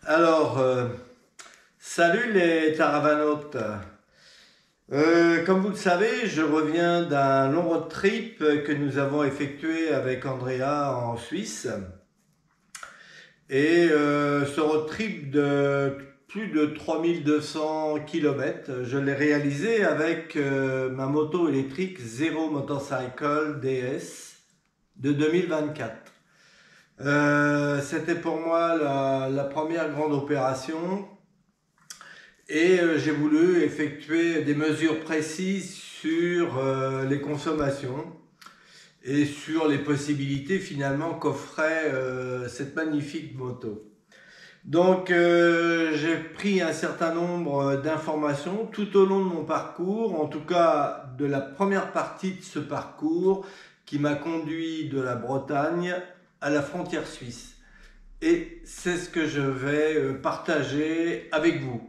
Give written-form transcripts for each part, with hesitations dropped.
Alors, salut les taravanautes. Comme vous le savez, je reviens d'un long road trip que nous avons effectué avec Andrea en Suisse. Et ce road trip de plus de 3200 km, je l'ai réalisé avec ma moto électrique Zero Motorcycle DS de 2024. C'était pour moi la première grande opération et j'ai voulu effectuer des mesures précises sur les consommations et sur les possibilités finalement qu'offrait cette magnifique moto. Donc j'ai pris un certain nombre d'informations tout au long de mon parcours, en tout cas de la première partie de ce parcours qui m'a conduit de la Bretagne à la frontière suisse. Et c'est ce que je vais partager avec vous.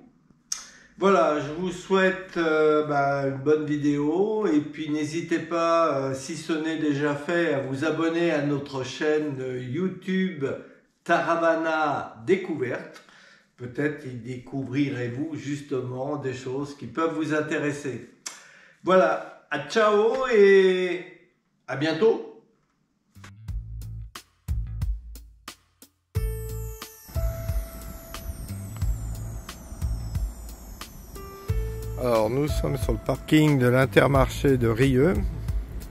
Voilà, je vous souhaite une bonne vidéo et puis n'hésitez pas, si ce n'est déjà fait, à vous abonner à notre chaîne YouTube Taravana Découverte. Peut-être y découvrirez-vous justement des choses qui peuvent vous intéresser. Voilà, à ciao et à bientôt. Alors nous sommes sur le parking de l'Intermarché de Rieux,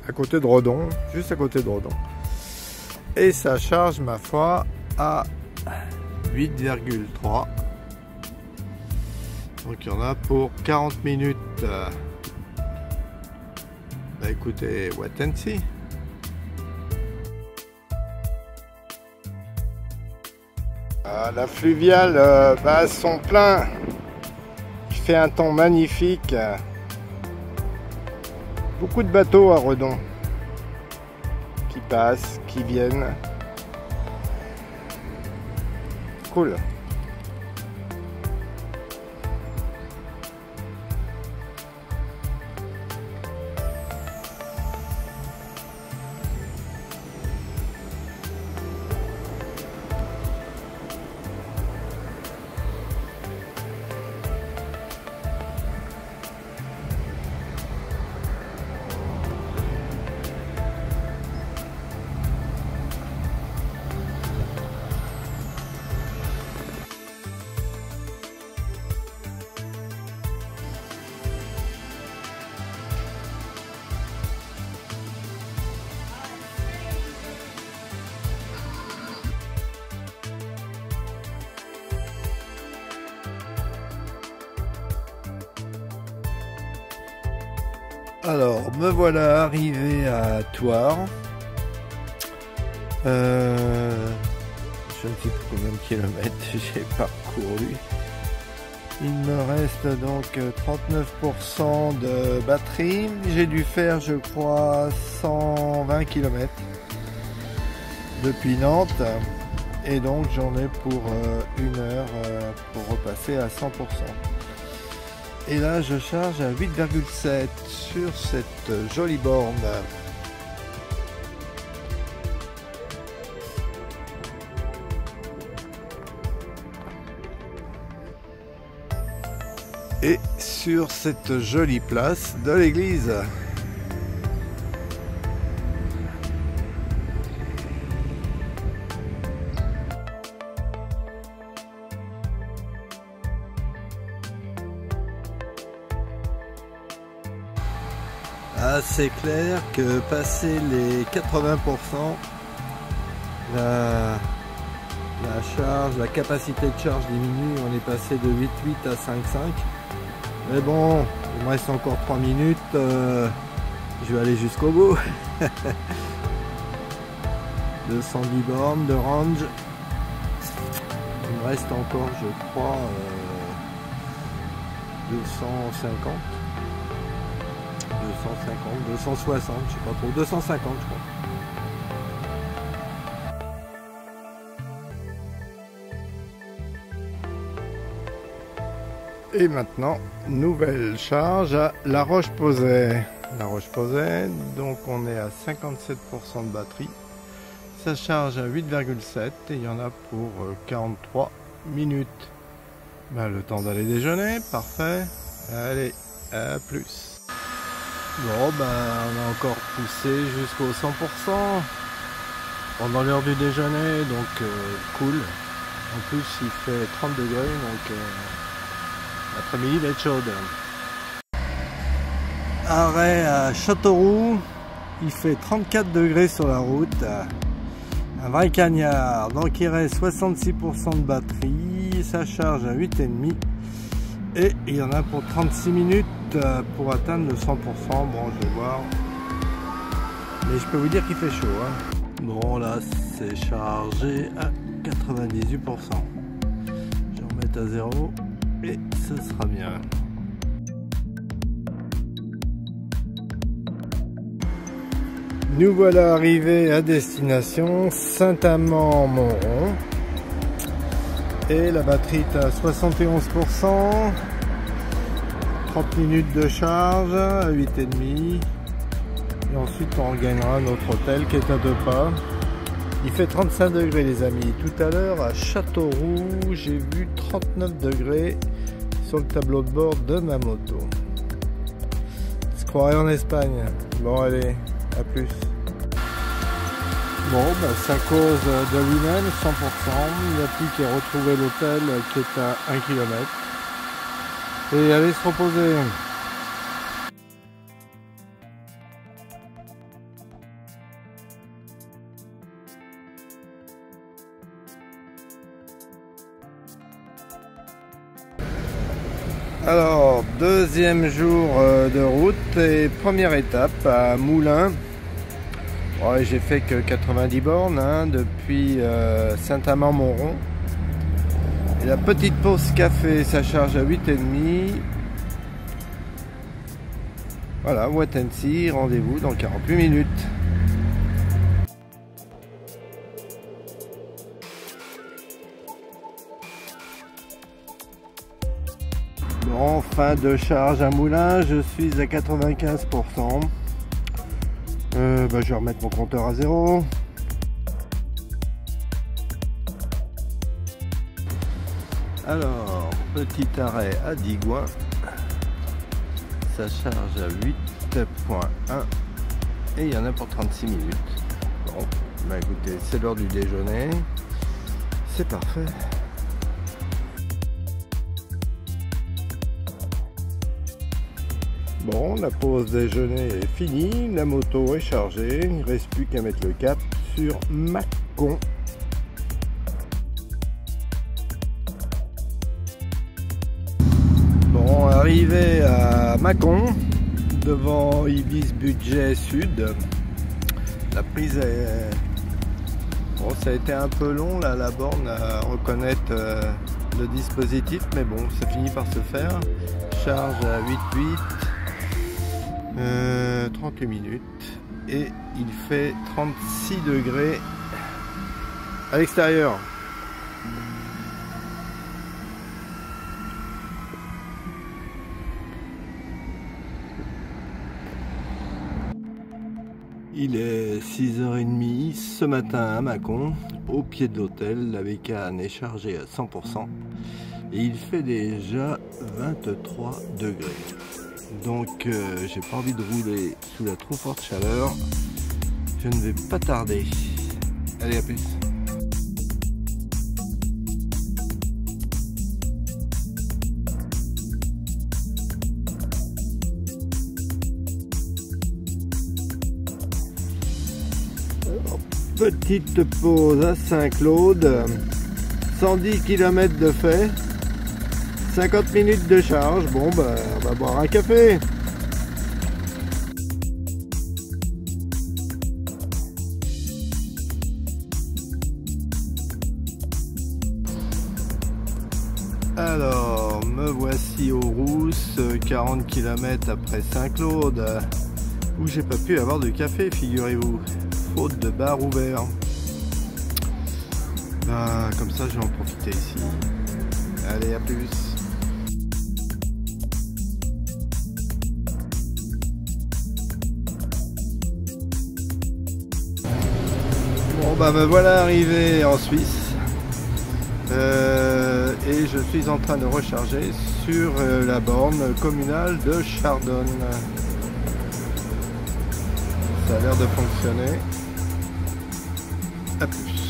à côté de Redon, juste à côté de Redon. Et ça charge ma foi à 8,3. Donc il y en a pour 40 minutes. Bah écoutez, wait and see. La fluviale bat son plein. Il fait un temps magnifique. Beaucoup de bateaux à Redon qui passent, qui viennent. Cool. Alors, me voilà arrivé à Thouars. Je ne sais plus combien de kilomètres j'ai parcouru. Il me reste donc 39% de batterie. J'ai dû faire, je crois, 120 km depuis Nantes. Et donc j'en ai pour une heure pour repasser à 100%. Et là je charge à 8,7 sur cette jolie borne. Et sur cette jolie place de l'église. Ah, c'est clair que passer les 80%, la charge, la capacité de charge diminue. On est passé de 8,8 à 5,5. Mais bon, il me reste encore 3 minutes. Je vais aller jusqu'au bout. 210 bornes de range. Il me reste encore, je crois, 250. 260, je sais pas trop, 250 je crois. Et maintenant, nouvelle charge à La Roche-Posay. La Roche-Posay, donc on est à 57% de batterie. Ça charge à 8,7 et il y en a pour 43 minutes. Ben, le temps d'aller déjeuner, parfait. Allez, à plus. Bon, ben, on a encore poussé jusqu'au 100% pendant l'heure du déjeuner, donc cool. En plus, il fait 30 degrés, donc l'après-midi va être chaude. Arrêt à Châteauroux, il fait 34 degrés sur la route. Un vrai cagnard, donc il reste 66% de batterie, ça charge à 8,5 et il y en a pour 36 minutes pour atteindre le 100%. Bon, je vais voir, mais je peux vous dire qu'il fait chaud, hein. Bon, là c'est chargé à 98%. Je vais remettre à 0 et ce sera bien. Nous voilà arrivés à destination, Saint-Amand-Montrond. Et la batterie est à 71%. 30 minutes de charge à 8,5. Et ensuite on regagnera notre hôtel qui est à 2 pas. Il fait 35 degrés les amis. Tout à l'heure à Châteauroux, j'ai vu 39 degrés sur le tableau de bord de ma moto. Je se croirais en Espagne. Bon allez. A plus. Bon, bah, ça cause de lui-même 100%. Il n'y a plus qu'à retrouver l'hôtel qui est à 1 km. Et aller se reposer. Alors, deuxième jour de route et première étape à Moulins. Ouais, j'ai fait que 90 bornes hein, depuis Saint-Amand-Montrond. Et la petite pause café, ça charge à 8,5. Voilà, wait and see, rendez-vous dans 48 minutes. Bon, fin de charge à Moulins, je suis à 95%. Je vais remettre mon compteur à 0. Alors, petit arrêt à Digoin. Ça charge à 8,1 et il y en a pour 36 minutes. Bon, bah écoutez, c'est l'heure du déjeuner. C'est parfait. Bon, la pause déjeuner est finie, la moto est chargée, il ne reste plus qu'à mettre le cap sur Mâcon. Bon, arrivé à Mâcon, devant Ibis Budget Sud, la prise est... Bon, ça a été un peu long là, la borne à reconnaître le dispositif, mais bon, ça finit par se faire. Charge à 8,8. 38 minutes et il fait 36 degrés à l'extérieur. Il est 6h30 ce matin à Mâcon, au pied de l'hôtel. La bécane est chargée à 100% et il fait déjà 23 degrés. Donc j'ai pas envie de rouler sous la trop forte chaleur. Je ne vais pas tarder. Allez, à plus. Alors, petite pause à Saint-Claude. 110 km de fait. 50 minutes de charge, bon bah on va boire un café. Alors, me voici aux Rousses, 40 km après Saint-Claude, où j'ai pas pu avoir de café, figurez-vous, faute de bar ouvert. Bah, comme ça je vais en profiter ici. Allez, à plus. Bon bah me voilà arrivé en Suisse. et je suis en train de recharger sur la borne communale de Chardonne. Ça a l'air de fonctionner. À plus.